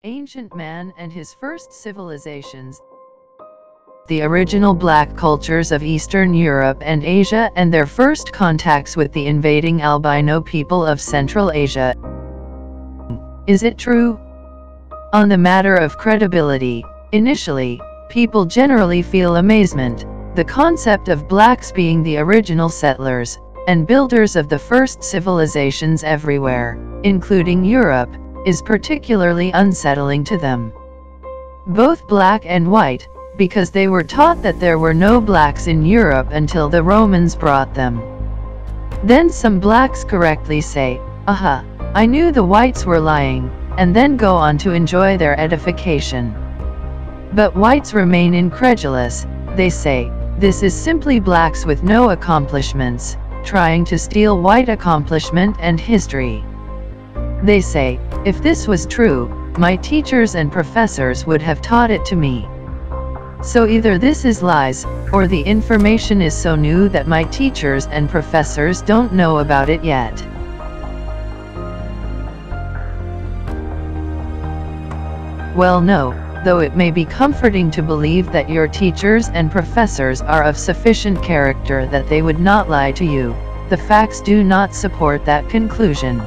Ancient man and his first civilizations. The original black cultures of Eastern Europe and Asia and their first contacts with the invading albino people of Central Asia. Is it true? On the matter of credibility, initially, people generally feel amazement. The concept of blacks being the original settlers and builders of the first civilizations everywhere, including Europe, is particularly unsettling to them. Both black and white, because they were taught that there were no blacks in Europe until the Romans brought them. Then some blacks correctly say, "Aha, I knew the whites were lying," and then go on to enjoy their edification. But whites remain incredulous. They say, "This is simply blacks with no accomplishments, trying to steal white accomplishment and history." They say, "If this was true, my teachers and professors would have taught it to me. So either this is lies, or the information is so new that my teachers and professors don't know about it yet." Well, no, though it may be comforting to believe that your teachers and professors are of sufficient character that they would not lie to you, the facts do not support that conclusion.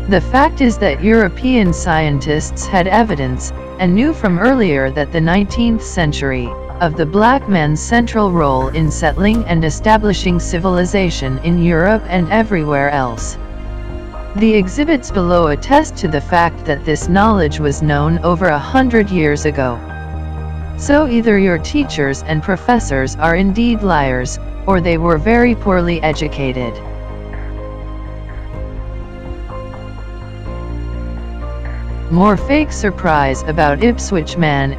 The fact is that European scientists had evidence, and knew from earlier that the 19th century, of the black man's central role in settling and establishing civilization in Europe and everywhere else. The exhibits below attest to the fact that this knowledge was known over 100 years ago. So either your teachers and professors are indeed liars, or they were very poorly educated. More fake surprise about Ipswich man.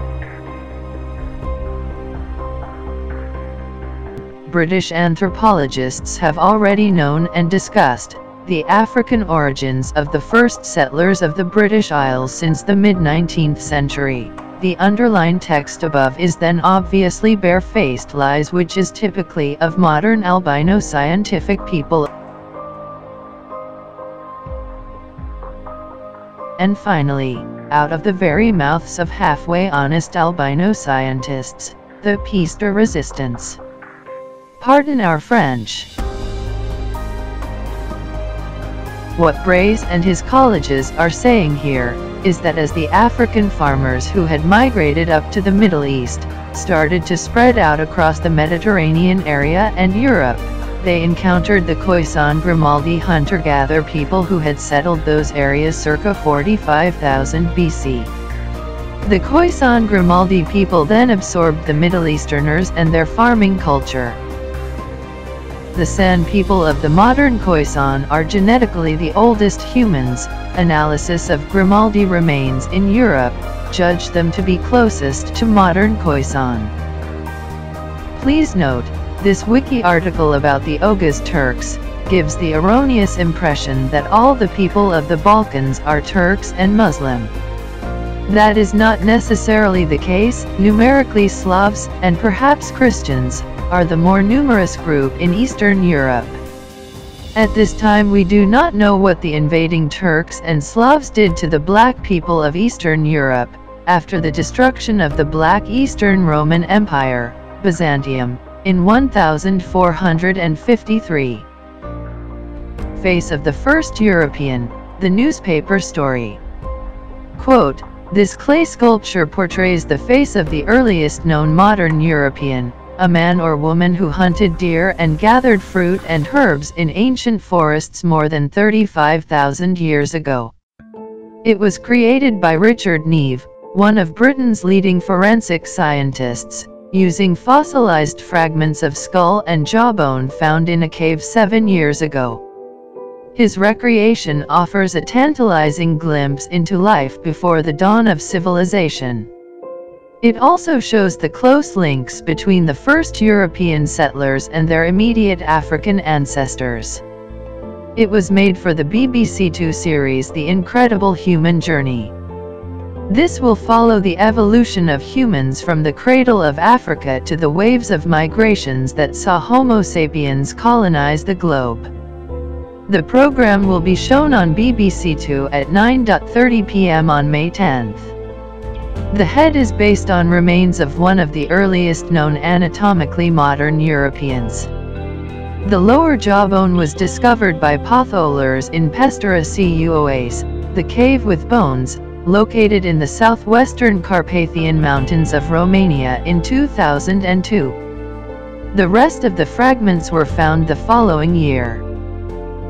British anthropologists have already known and discussed the African origins of the first settlers of the British Isles since the mid-19th century. The underlined text above is then obviously barefaced lies, which is typically of modern albino scientific people. And finally, out of the very mouths of halfway honest albino scientists, the piece de resistance. Pardon our French. What Brace and his colleges are saying here is that as the African farmers who had migrated up to the Middle East started to spread out across the Mediterranean area and Europe, they encountered the Khoisan Grimaldi hunter-gatherer people who had settled those areas circa 45,000 BC. The Khoisan Grimaldi people then absorbed the Middle Easterners and their farming culture. The San people of the modern Khoisan are genetically the oldest humans. Analysis of Grimaldi remains in Europe judged them to be closest to modern Khoisan. Please note, this wiki article about the Oghuz Turks gives the erroneous impression that all the people of the Balkans are Turks and Muslim. That is not necessarily the case. Numerically, Slavs, and perhaps Christians, are the more numerous group in Eastern Europe. At this time we do not know what the invading Turks and Slavs did to the black people of Eastern Europe, after the destruction of the Black Eastern Roman Empire, Byzantium, in 1453. Face of the first European, the newspaper story. Quote, "This clay sculpture portrays the face of the earliest known modern European, a man or woman who hunted deer and gathered fruit and herbs in ancient forests more than 35,000 years ago. It was created by Richard Neve, one of Britain's leading forensic scientists, using fossilized fragments of skull and jawbone found in a cave 7 years ago. His recreation offers a tantalizing glimpse into life before the dawn of civilization. It also shows the close links between the first European settlers and their immediate African ancestors. It was made for the BBC Two series The Incredible Human Journey. This will follow the evolution of humans from the cradle of Africa to the waves of migrations that saw Homo sapiens colonize the globe. The program will be shown on BBC Two at 9:30 p.m. on May 10th. The head is based on remains of one of the earliest known anatomically modern Europeans. The lower jawbone was discovered by potholers in Pestera Cuoas, the cave with bones, located in the southwestern Carpathian Mountains of Romania in 2002. The rest of the fragments were found the following year.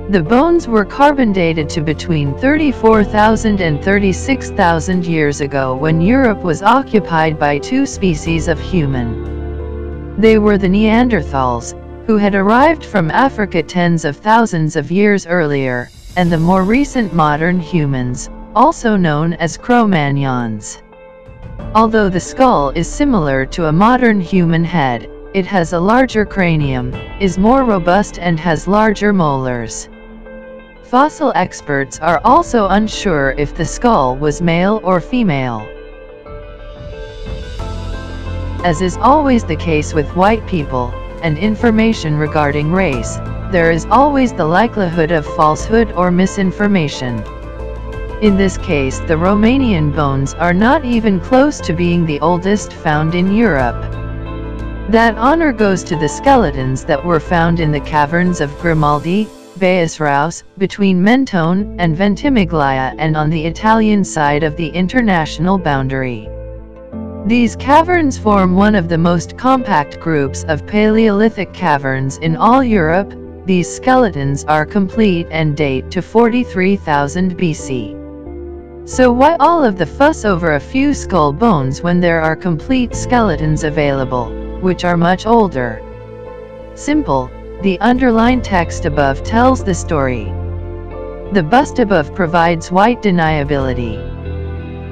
The bones were carbon dated to between 34,000 and 36,000 years ago, when Europe was occupied by two species of human. They were the Neanderthals, who had arrived from Africa tens of thousands of years earlier, and the more recent modern humans, also known as Cro-Magnons. Although the skull is similar to a modern human head, it has a larger cranium, is more robust and has larger molars. Fossil experts are also unsure if the skull was male or female. As is always the case with white people, and information regarding race, there is always the likelihood of falsehood or misinformation. In this case, the Romanian bones are not even close to being the oldest found in Europe. That honor goes to the skeletons that were found in the caverns of Grimaldi, Baesraus, between Mentone and Ventimiglia and on the Italian side of the international boundary. These caverns form one of the most compact groups of Paleolithic caverns in all Europe. These skeletons are complete and date to 43,000 BC. So why all of the fuss over a few skull bones when there are complete skeletons available, which are much older? Simple. The underlined text above tells the story. The bust above provides white deniability.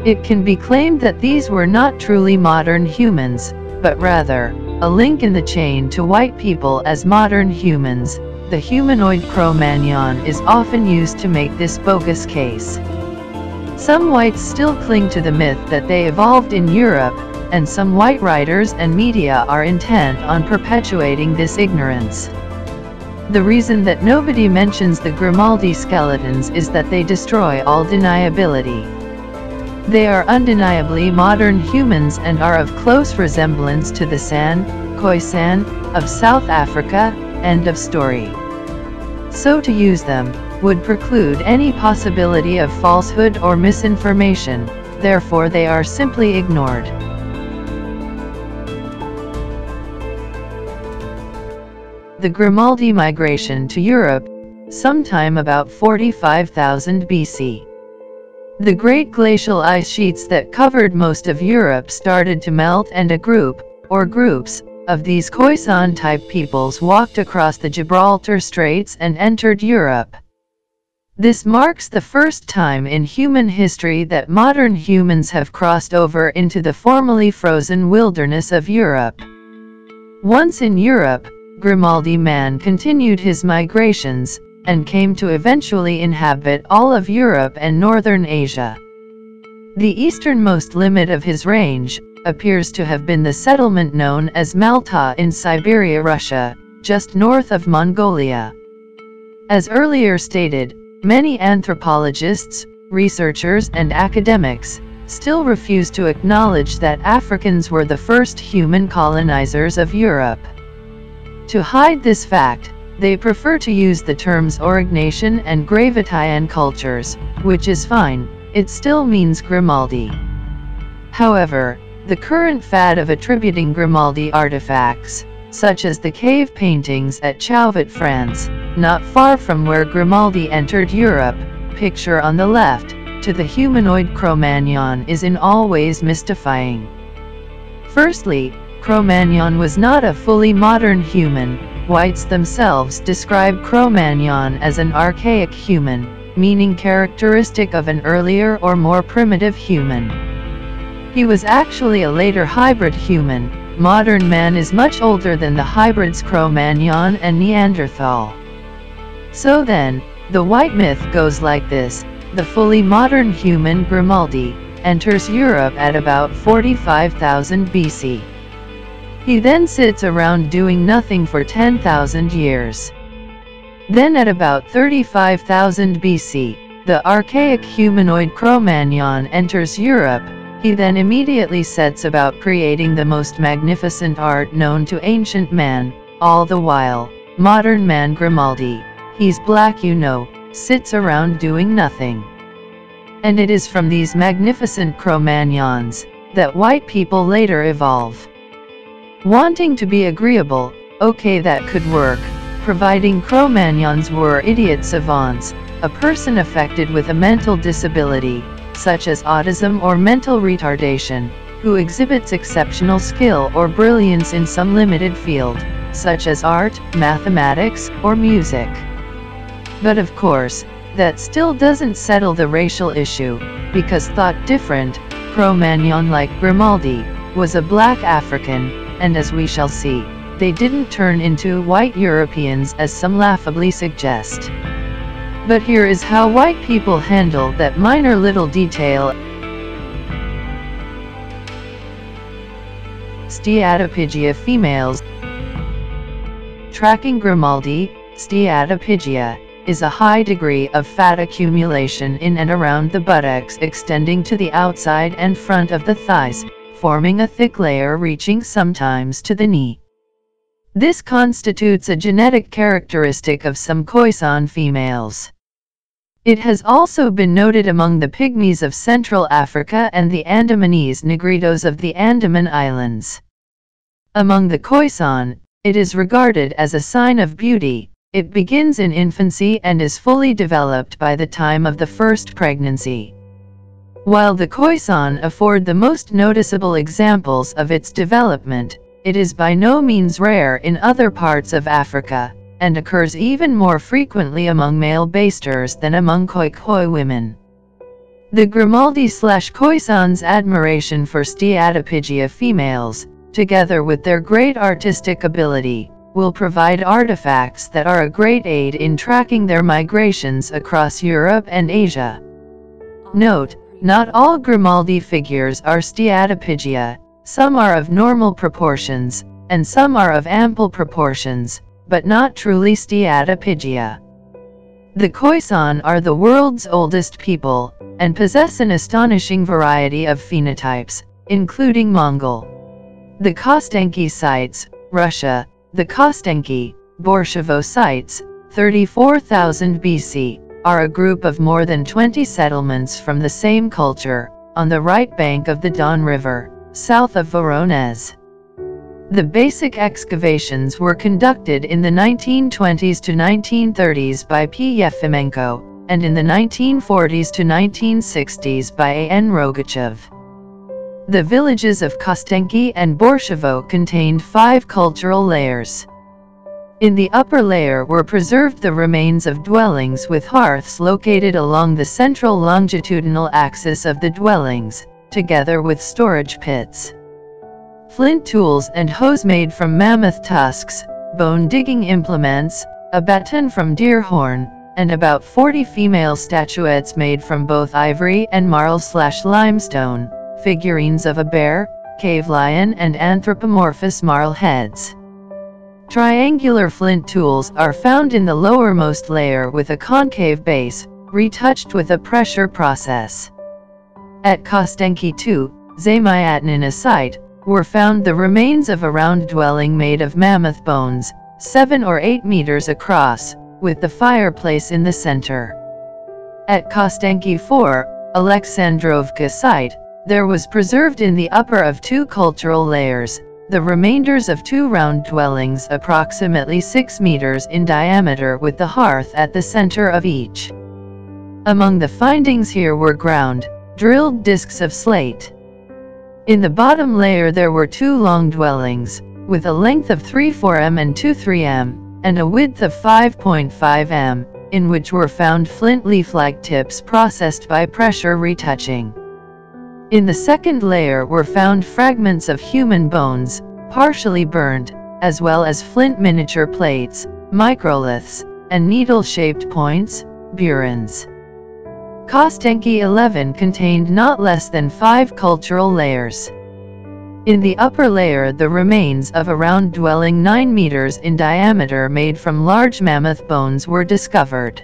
It can be claimed that these were not truly modern humans, but rather, a link in the chain to white people as modern humans. The humanoid Cro-Magnon is often used to make this bogus case. Some whites still cling to the myth that they evolved in Europe, and some white writers and media are intent on perpetuating this ignorance. The reason that nobody mentions the Grimaldi skeletons is that they destroy all deniability. They are undeniably modern humans and are of close resemblance to the San, Khoisan, of South Africa. End of story. So to use them would preclude any possibility of falsehood or misinformation, therefore they are simply ignored. The Grimaldi migration to Europe, sometime about 45,000 BC. The great glacial ice sheets that covered most of Europe started to melt, and a group, or groups, of these Khoisan-type peoples walked across the Gibraltar Straits and entered Europe. This marks the first time in human history that modern humans have crossed over into the formerly frozen wilderness of Europe. Once in Europe, Grimaldi man continued his migrations, and came to eventually inhabit all of Europe and northern Asia. The easternmost limit of his range appears to have been the settlement known as Malta in Siberia, Russia, just north of Mongolia. As earlier stated, many anthropologists, researchers and academics still refuse to acknowledge that Africans were the first human colonizers of Europe. To hide this fact, they prefer to use the terms Aurignacian and Gravitian cultures, which is fine, it still means Grimaldi. However, the current fad of attributing Grimaldi artifacts, such as the cave paintings at Chauvet, France, not far from where Grimaldi entered Europe, picture on the left, to the humanoid Cro-Magnon is in all ways mystifying. Firstly, Cro-Magnon was not a fully modern human. Whites themselves describe Cro-Magnon as an archaic human, meaning characteristic of an earlier or more primitive human. He was actually a later hybrid human. Modern man is much older than the hybrids Cro-Magnon and Neanderthal. So then, the white myth goes like this: the fully modern human Grimaldi enters Europe at about 45,000 BC. He then sits around doing nothing for 10,000 years. Then at about 35,000 BC, the archaic humanoid Cro-Magnon enters Europe. He then immediately sets about creating the most magnificent art known to ancient man. All the while, modern man Grimaldi, he's black you know, sits around doing nothing. And it is from these magnificent Cro-Magnons that white people later evolve. Wanting to be agreeable, okay, that could work, providing Cro-Magnons were idiot savants, a person affected with a mental disability, such as autism or mental retardation, who exhibits exceptional skill or brilliance in some limited field, such as art, mathematics, or music. But of course, that still doesn't settle the racial issue, because thought different, Cro-Magnon like Grimaldi, was a black African, and as we shall see, they didn't turn into white Europeans as some laughably suggest. But here is how white people handle that minor little detail. Steatopygia females. Tracking Grimaldi, Steatopygia, is a high degree of fat accumulation in and around the buttocks extending to the outside and front of the thighs, forming a thick layer reaching sometimes to the knee. This constitutes a genetic characteristic of some Khoisan females. It has also been noted among the Pygmies of Central Africa and the Andamanese Negritos of the Andaman Islands. Among the Khoisan, it is regarded as a sign of beauty. It begins in infancy and is fully developed by the time of the first pregnancy. While the Khoisan afford the most noticeable examples of its development, it is by no means rare in other parts of Africa, and occurs even more frequently among male basters than among Khoikhoi women. The Grimaldi/Khoisan's admiration for Steatopygia females, together with their great artistic ability, will provide artifacts that are a great aid in tracking their migrations across Europe and Asia. Note, not all Grimaldi figures are Steatopygia, some are of normal proportions, and some are of ample proportions, but not truly Steatopygia. The Khoisan are the world's oldest people, and possess an astonishing variety of phenotypes, including Mongol. The Kostenki sites, Russia, the Kostenki, Borshevo sites, 34,000 BC, are a group of more than 20 settlements from the same culture, on the right bank of the Don River, south of Voronezh. The basic excavations were conducted in the 1920s to 1930s by P. Yefimenko, and in the 1940s to 1960s by A. N. Rogachev. The villages of Kostenki and Borshevo contained 5 cultural layers. In the upper layer were preserved the remains of dwellings with hearths located along the central longitudinal axis of the dwellings, together with storage pits. Flint tools and hoes made from mammoth tusks, bone-digging implements, a baton from deer horn, and about 40 female statuettes made from both ivory and marl/limestone, figurines of a bear, cave lion and anthropomorphous marl heads. Triangular flint tools are found in the lowermost layer with a concave base, retouched with a pressure process. At Kostenki II, Zamiatnina site, were found the remains of a round dwelling made of mammoth bones, 7 or 8 meters across, with the fireplace in the center. At Kostenki IV, Alexandrovka site, there was preserved in the upper of 2 cultural layers, the remainders of 2 round dwellings approximately 6 meters in diameter with the hearth at the center of each. Among the findings here were ground, drilled discs of slate. In the bottom layer there were 2 long dwellings, with a length of 3.4 m and 2.3 m, and a width of 5.5 m, in which were found flint leaf-like tips processed by pressure retouching. In the second layer were found fragments of human bones, partially burned, as well as flint miniature plates, microliths, and needle-shaped points, burins. Kostenki XI contained not less than 5 cultural layers. In the upper layer, the remains of a round dwelling 9 meters in diameter made from large mammoth bones were discovered.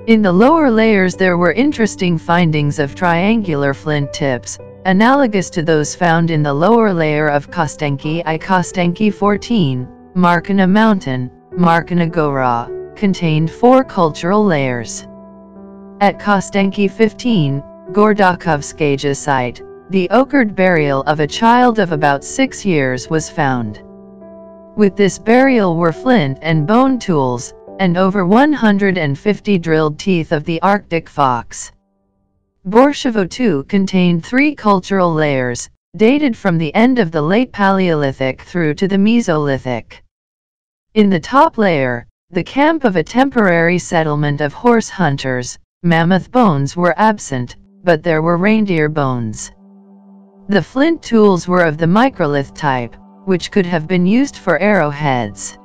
In the lower layers there were interesting findings of triangular flint tips, analogous to those found in the lower layer of Kostenki I. Kostenki 14, Markina Mountain, Markina Gora, contained 4 cultural layers. At Kostenki 15, Gordakovskaja site, the ochred burial of a child of about 6 years was found. With this burial were flint and bone tools, and over 150 drilled teeth of the Arctic fox. Borshevo too contained 3 cultural layers, dated from the end of the late Paleolithic through to the Mesolithic. In the top layer, the camp of a temporary settlement of horse hunters, mammoth bones were absent, but there were reindeer bones. The flint tools were of the microlith type, which could have been used for arrowheads.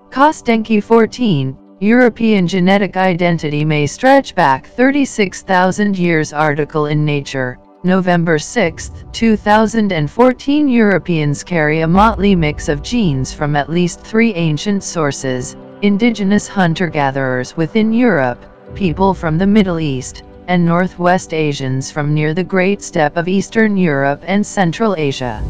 Kostenki 14, European genetic identity may stretch back 36,000 years. Article in Nature, November 6, 2014. Europeans carry a motley mix of genes from at least 3 ancient sources: indigenous hunter-gatherers within Europe, people from the Middle East, and Northwest Asians from near the Great Steppe of Eastern Europe and Central Asia.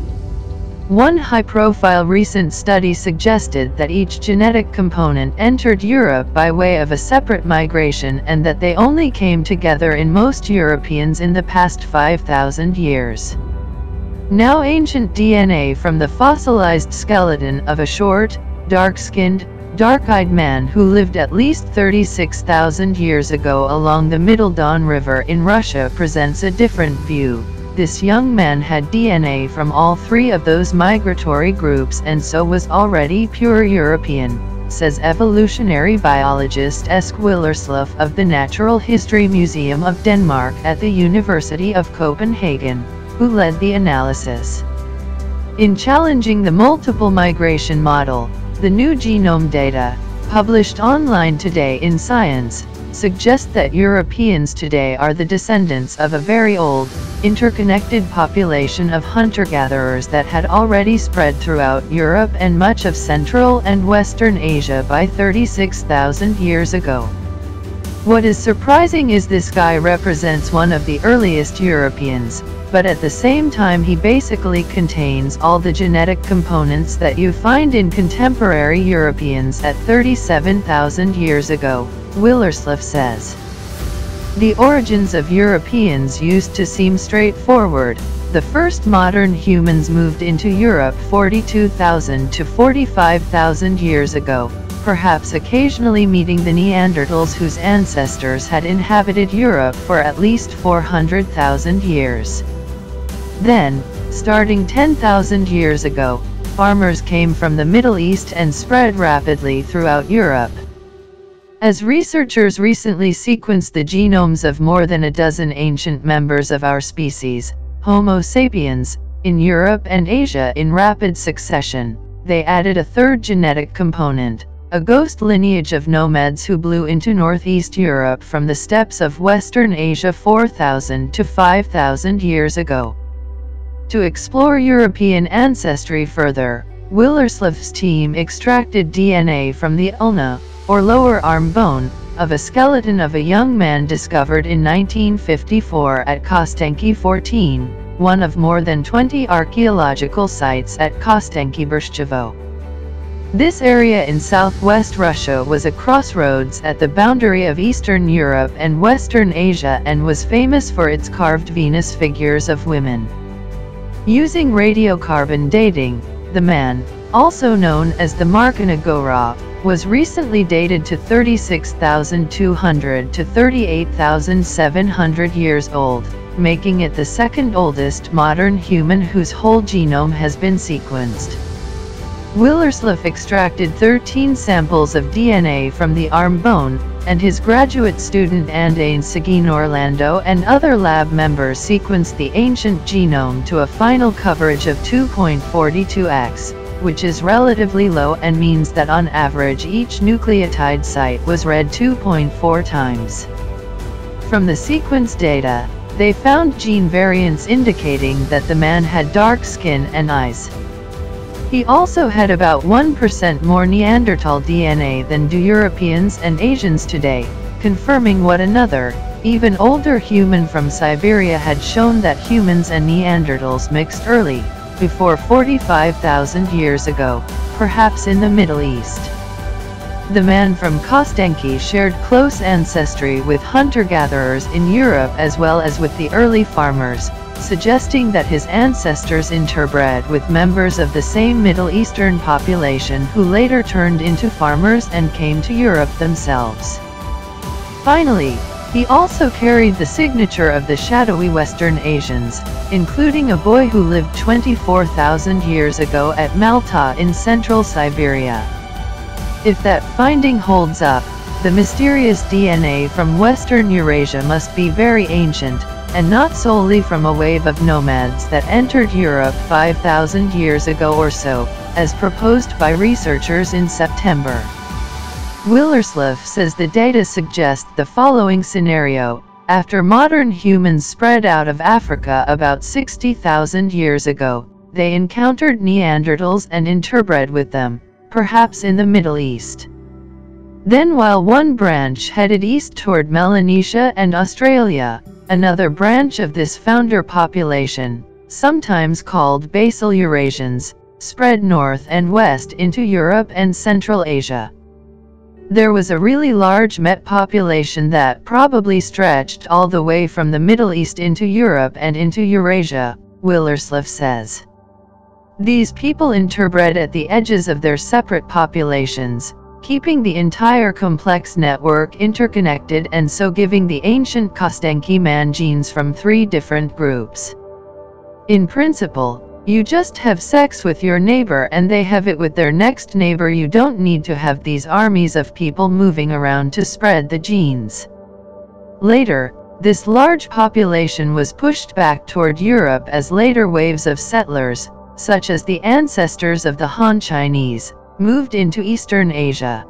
One high-profile recent study suggested that each genetic component entered Europe by way of a separate migration and that they only came together in most Europeans in the past 5,000 years. Now ancient DNA from the fossilized skeleton of a short, dark-skinned, dark-eyed man who lived at least 36,000 years ago along the Middle Don River in Russia presents a different view. This young man had DNA from all 3 of those migratory groups and so was already pure European, says evolutionary biologist Eske Willerslev of the Natural History Museum of Denmark at the University of Copenhagen, who led the analysis. In challenging the multiple migration model, the new genome data, published online today in Science, suggest that Europeans today are the descendants of a very old, interconnected population of hunter-gatherers that had already spread throughout Europe and much of Central and Western Asia by 36,000 years ago. What is surprising is this guy represents one of the earliest Europeans, but at the same time he basically contains all the genetic components that you find in contemporary Europeans at 37,000 years ago, Willerslev says. The origins of Europeans used to seem straightforward. The first modern humans moved into Europe 42,000 to 45,000 years ago, perhaps occasionally meeting the Neanderthals whose ancestors had inhabited Europe for at least 400,000 years. Then, starting 10,000 years ago, farmers came from the Middle East and spread rapidly throughout Europe. As researchers recently sequenced the genomes of more than a dozen ancient members of our species, Homo sapiens, in Europe and Asia in rapid succession, they added a third genetic component, a ghost lineage of nomads who blew into northeast Europe from the steppes of Western Asia 4,000 to 5,000 years ago. To explore European ancestry further, Willerslev's team extracted DNA from the ulna, or lower arm bone, of a skeleton of a young man discovered in 1954 at Kostenki 14, one of more than 20 archaeological sites at Kostenki Borshevo. This area in southwest Russia was a crossroads at the boundary of Eastern Europe and Western Asia and was famous for its carved Venus figures of women. Using radiocarbon dating, the man, also known as the Markina Gora, was recently dated to 36,200 to 38,700 years old, making it the second oldest modern human whose whole genome has been sequenced. Willerslev extracted 13 samples of DNA from the arm bone, and his graduate student Andain Seguin Orlando and other lab members sequenced the ancient genome to a final coverage of 2.42x, which is relatively low and means that on average each nucleotide site was read 2.4 times. From the sequence data, they found gene variants indicating that the man had dark skin and eyes. He also had about 1% more Neanderthal DNA than do Europeans and Asians today, confirming what another, even older human from Siberia had shown, that humans and Neanderthals mixed early, before 45,000 years ago, perhaps in the Middle East. The man from Kostenki shared close ancestry with hunter-gatherers in Europe as well as with the early farmers, suggesting that his ancestors interbred with members of the same Middle Eastern population who later turned into farmers and came to Europe themselves. Finally, he also carried the signature of the shadowy Western Asians, including a boy who lived 24,000 years ago at Malta in central Siberia. If that finding holds up, the mysterious DNA from Western Eurasia must be very ancient, and not solely from a wave of nomads that entered Europe 5,000 years ago or so, as proposed by researchers in September. Willerslev says the data suggest the following scenario: after modern humans spread out of Africa about 60,000 years ago, they encountered Neanderthals and interbred with them, perhaps in the Middle East. Then, while one branch headed east toward Melanesia and Australia, another branch of this founder population, sometimes called basal Eurasians, spread north and west into Europe and Central Asia. There was a really large Met population that probably stretched all the way from the Middle East into Europe and into Eurasia, Willerslev says. These people interbred at the edges of their separate populations, keeping the entire complex network interconnected and so giving the ancient Kostenki man genes from 3 different groups. In principle, you just have sex with your neighbor and they have it with their next neighbor. You don't need to have these armies of people moving around to spread the genes. Later, this large population was pushed back toward Europe as later waves of settlers, such as the ancestors of the Han Chinese, moved into Eastern Asia.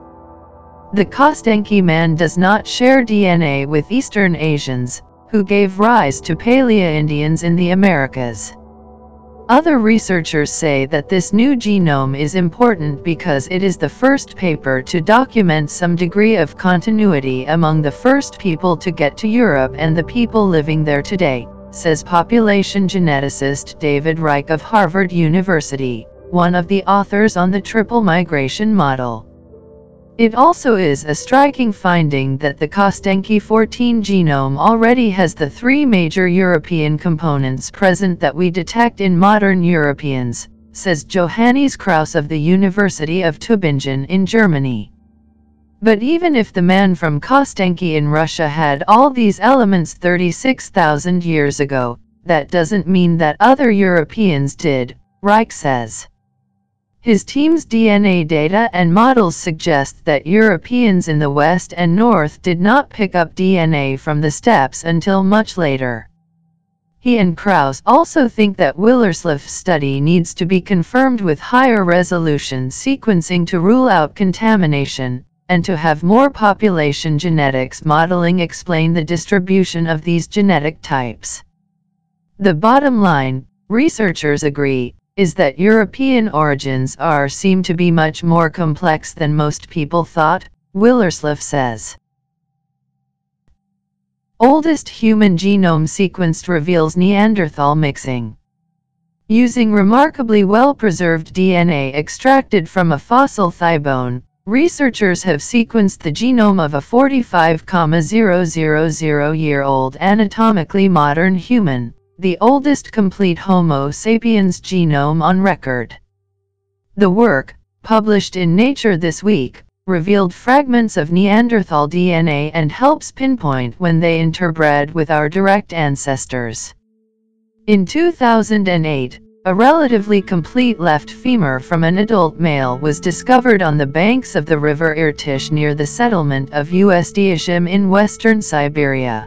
The Kostenki man does not share DNA with Eastern Asians, who gave rise to Paleo-Indians in the Americas. Other researchers say that this new genome is important because it is the first paper to document some degree of continuity among the first people to get to Europe and the people living there today, says population geneticist David Reich of Harvard University, one of the authors on the triple migration model. It also is a striking finding that the Kostenki 14 genome already has the 3 major European components present that we detect in modern Europeans, says Johannes Kraus of the University of Tübingen in Germany. But even if the man from Kostenki in Russia had all these elements 36,000 years ago, that doesn't mean that other Europeans did, Reich says. His team's DNA data and models suggest that Europeans in the West and North did not pick up DNA from the steppes until much later. He and Kraus also think that Willerslev's study needs to be confirmed with higher resolution sequencing to rule out contamination, and to have more population genetics modeling explain the distribution of these genetic types. The bottom line, researchers agree, is that European origins seem to be much more complex than most people thought, Willerslev says. Oldest human genome sequenced reveals Neanderthal mixing. Using remarkably well-preserved DNA extracted from a fossil thigh bone, researchers have sequenced the genome of a 45,000-year-old anatomically modern human, the oldest complete Homo sapiens genome on record. The work, published in Nature this week, revealed fragments of Neanderthal DNA and helps pinpoint when they interbred with our direct ancestors. In 2008, a relatively complete left femur from an adult male was discovered on the banks of the river Irtysh near the settlement of Ustyishim in western Siberia.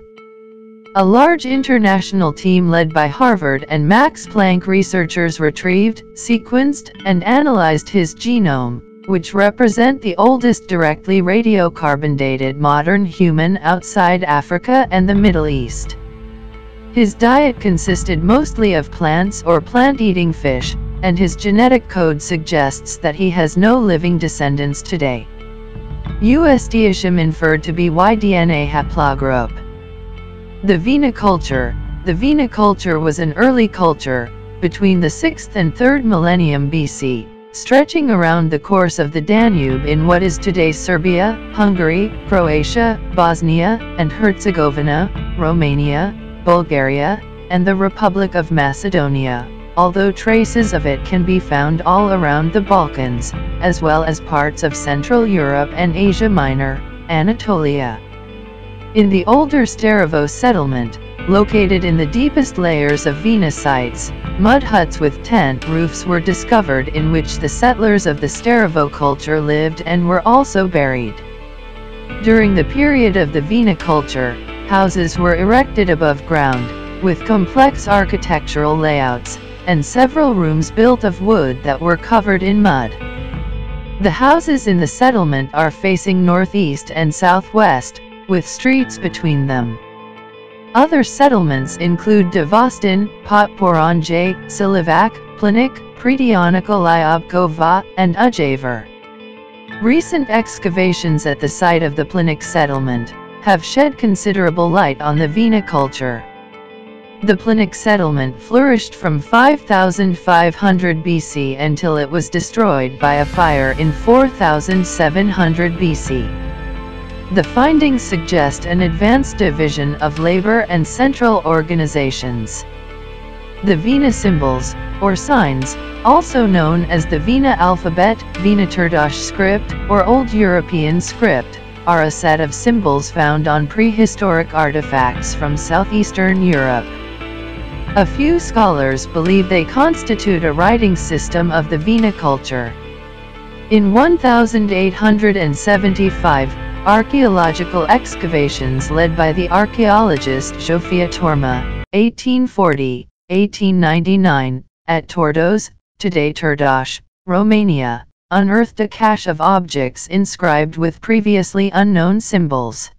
A large international team led by Harvard and Max Planck researchers retrieved, sequenced, and analyzed his genome, which represent the oldest directly radiocarbon dated modern human outside Africa and the Middle East. His diet consisted mostly of plants or plant-eating fish, and his genetic code suggests that he has no living descendants today. USDisham inferred to be Y-DNA haplogroup. The viniculture. The viniculture was an early culture, between the 6th and 3rd millennium BC, stretching around the course of the Danube in what is today Serbia, Hungary, Croatia, Bosnia and Herzegovina, Romania, Bulgaria, and the Republic of Macedonia, although traces of it can be found all around the Balkans, as well as parts of Central Europe and Asia Minor, Anatolia. In the older Staravo settlement, located in the deepest layers of Vina sites, mud huts with tent roofs were discovered in which the settlers of the Staravo culture lived and were also buried. During the period of the Vina culture, houses were erected above ground, with complex architectural layouts, and several rooms built of wood that were covered in mud. The houses in the settlement are facing northeast and southwest, with streets between them. Other settlements include Devostin, Potporanje, Silivac, Plinik, Predioniko Lyobkova, and Ujaver. Recent excavations at the site of the Plinik settlement have shed considerable light on the Vina culture. The Plinik settlement flourished from 5500 BC until it was destroyed by a fire in 4700 BC. The findings suggest an advanced division of labor and central organizations. The Vina symbols, or signs, also known as the Vina alphabet, Vina Turdosh script, or Old European script, are a set of symbols found on prehistoric artifacts from southeastern Europe. A few scholars believe they constitute a writing system of the Vina culture. In 1875, archaeological excavations led by the archaeologist Zsófia Torma, 1840-1899, at Tordos, today Turdosh, Romania, unearthed a cache of objects inscribed with previously unknown symbols.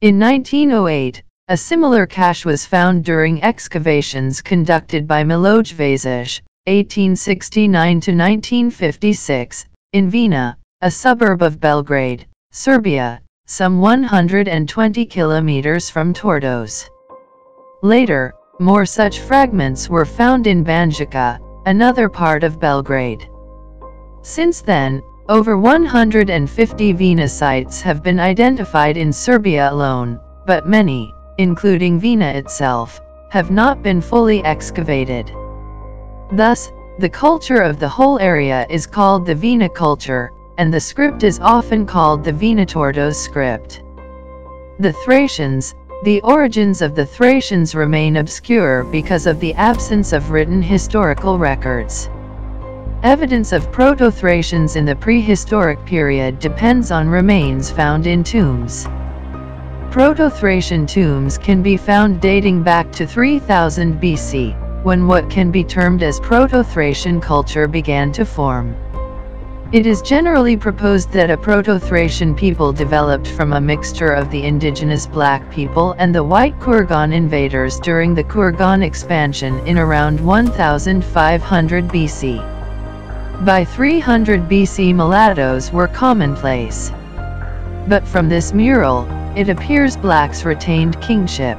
In 1908, a similar cache was found during excavations conducted by Miloš Vasić, 1869–1956, in Vina, a suburb of Belgrade, Serbia, some 120 kilometers from Tordos. Later, more such fragments were found in Banjica, another part of Belgrade. Since then, over 150 Vina sites have been identified in Serbia alone, but many, including Vina itself, have not been fully excavated. Thus, the culture of the whole area is called the Vina culture, and the script is often called the Vina-Tordos script. The Thracians. The origins of the Thracians remain obscure because of the absence of written historical records. Evidence of Proto-Thracians in the prehistoric period depends on remains found in tombs. Proto-Thracian tombs can be found dating back to 3000 BC, when what can be termed as Proto-Thracian culture began to form. It is generally proposed that a Proto-Thracian people developed from a mixture of the indigenous black people and the white Kurgan invaders during the Kurgan expansion in around 1500 BC. By 300 BC mulattoes were commonplace. But from this mural, it appears blacks retained kingship.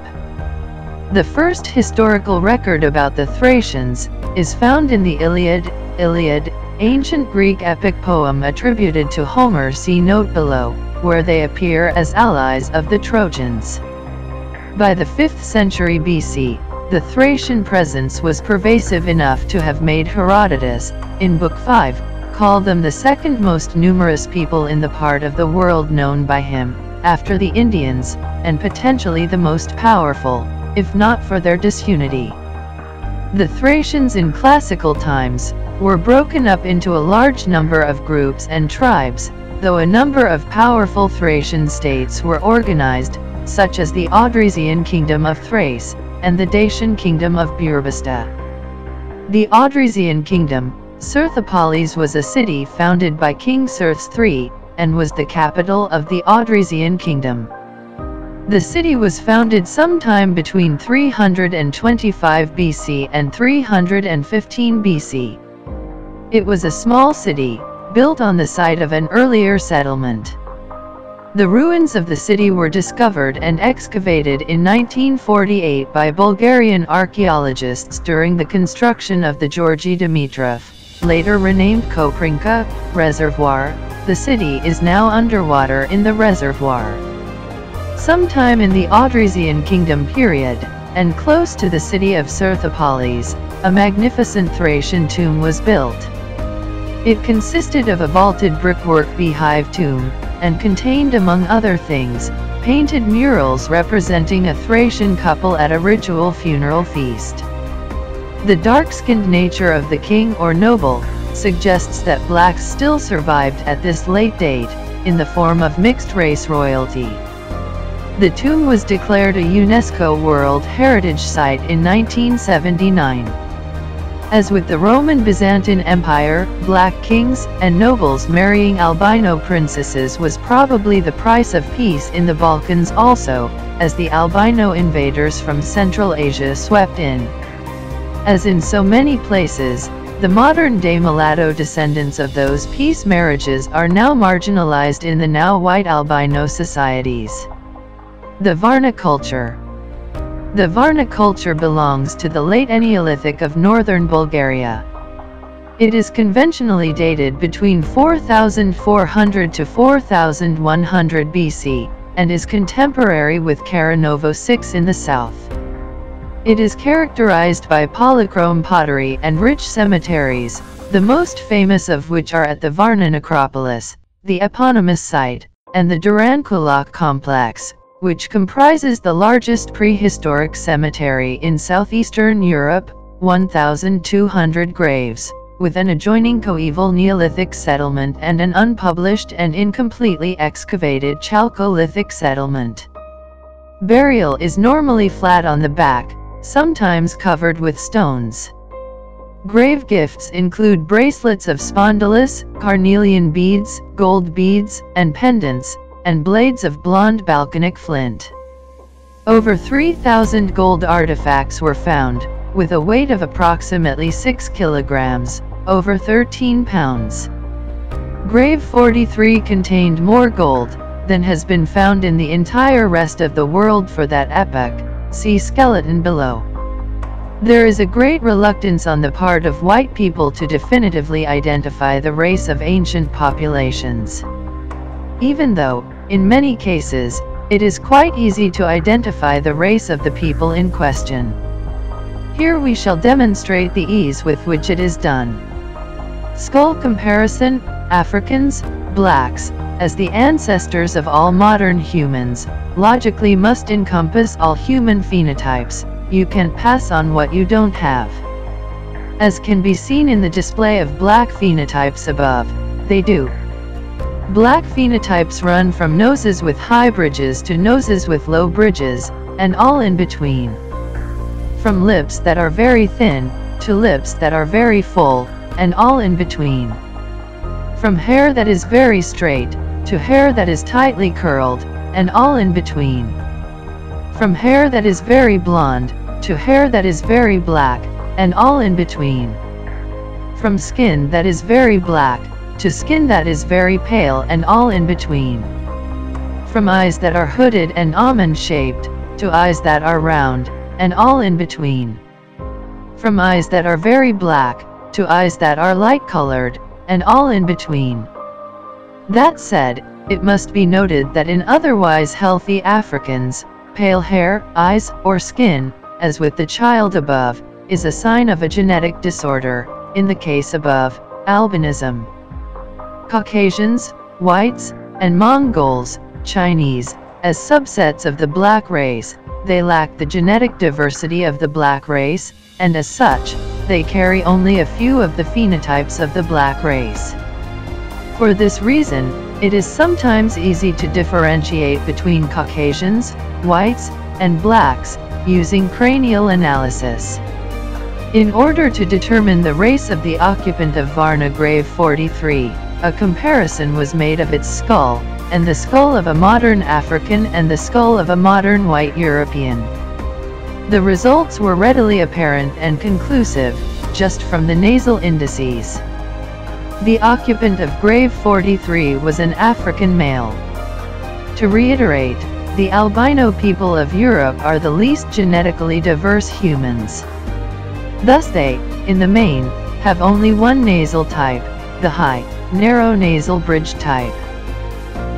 The first historical record about the Thracians is found in the Iliad, ancient Greek epic poem attributed to Homer. See note below, where they appear as allies of the Trojans. By the 5th century BC, the Thracian presence was pervasive enough to have made Herodotus, in Book 5, call them the second most numerous people in the part of the world known by him, after the Indians, and potentially the most powerful, if not for their disunity. The Thracians in classical times were broken up into a large number of groups and tribes, though a number of powerful Thracian states were organized, such as the Odrysian kingdom of Thrace, and the Dacian kingdom of Burbista. The Odrysian kingdom, Syrthopolis, was a city founded by King Syrths III, and was the capital of the Odrysian kingdom. The city was founded sometime between 325 BC and 315 BC. It was a small city, built on the site of an earlier settlement. The ruins of the city were discovered and excavated in 1948 by Bulgarian archaeologists during the construction of the Georgi Dimitrov, later renamed Koprinka, reservoir. The city is now underwater in the reservoir. Sometime in the Odrysian Kingdom period, and close to the city of Sirthopolis, a magnificent Thracian tomb was built. It consisted of a vaulted brickwork beehive tomb, and contained among other things, painted murals representing a Thracian couple at a ritual funeral feast. The dark-skinned nature of the king or noble suggests that blacks still survived at this late date, in the form of mixed-race royalty. The tomb was declared a UNESCO World Heritage Site in 1979. As with the Roman Byzantine Empire, black kings and nobles marrying albino princesses was probably the price of peace in the Balkans also, as the albino invaders from Central Asia swept in. As in so many places, the modern-day mulatto descendants of those peace marriages are now marginalized in the now white albino societies. The Varna culture. The Varna culture belongs to the late Neolithic of northern Bulgaria. It is conventionally dated between 4400 to 4100 BC, and is contemporary with Karanovo 6 in the south. It is characterized by polychrome pottery and rich cemeteries, the most famous of which are at the Varna necropolis, the eponymous site, and the Durankulak complex, which comprises the largest prehistoric cemetery in southeastern Europe, 1,200 graves, with an adjoining coeval Neolithic settlement and an unpublished and incompletely excavated Chalcolithic settlement. Burial is normally flat on the back, sometimes covered with stones. Grave gifts include bracelets of spondylus, carnelian beads, gold beads, and pendants, and blades of blonde balkanic flint. Over 3,000 gold artifacts were found, with a weight of approximately 6 kilograms, over 13 pounds. Grave 43 contained more gold than has been found in the entire rest of the world for that epoch. See skeleton below. There is a great reluctance on the part of white people to definitively identify the race of ancient populations. Even though, in many cases, it is quite easy to identify the race of the people in question. Here we shall demonstrate the ease with which it is done. Skull comparison: Africans, blacks, as the ancestors of all modern humans, logically must encompass all human phenotypes. You can't pass on what you don't have. As can be seen in the display of black phenotypes above, they do. Black phenotypes run from noses with high bridges to noses with low bridges, and all in between. From lips that are very thin, to lips that are very full, and all in between. From hair that is very straight, to hair that is tightly curled, and all in between. From hair that is very blonde, to hair that is very black, and all in between. From skin that is very black, to skin that is very pale, and all in between. From eyes that are hooded and almond-shaped, to eyes that are round, and all in between. From eyes that are very black, to eyes that are light-colored, and all in between. That said, it must be noted that in otherwise healthy Africans, pale hair, eyes, or skin, as with the child above, is a sign of a genetic disorder, in the case above, albinism. Caucasians, whites, and Mongols, Chinese, as subsets of the black race, they lack the genetic diversity of the black race, and as such, they carry only a few of the phenotypes of the black race. For this reason, it is sometimes easy to differentiate between Caucasians, whites, and blacks, using cranial analysis. In order to determine the race of the occupant of Varna grave 43, a comparison was made of its skull, and the skull of a modern African and the skull of a modern white European. The results were readily apparent and conclusive, just from the nasal indices. The occupant of grave 43 was an African male. To reiterate, the albino people of Europe are the least genetically diverse humans. Thus they, in the main, have only one nasal type, the high, narrow nasal bridge type.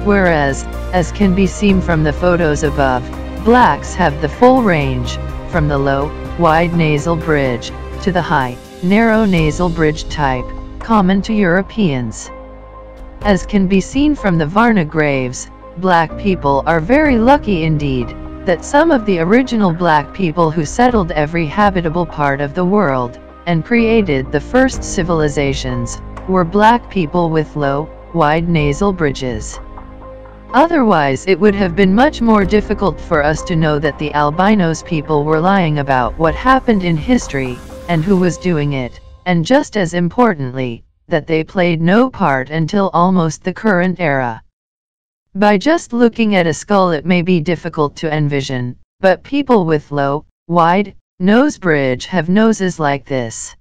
Whereas, as can be seen from the photos above, blacks have the full range, from the low, wide nasal bridge, to the high, narrow nasal bridge type, common to Europeans. As can be seen from the Varna graves, black people are very lucky indeed, that some of the original black people who settled every habitable part of the world, and created the first civilizations, were black people with low, wide nasal bridges. Otherwise it would have been much more difficult for us to know that the albinos people were lying about what happened in history, and who was doing it, and just as importantly, that they played no part until almost the current era. By just looking at a skull it may be difficult to envision, but people with low, wide, nose bridge have noses like this.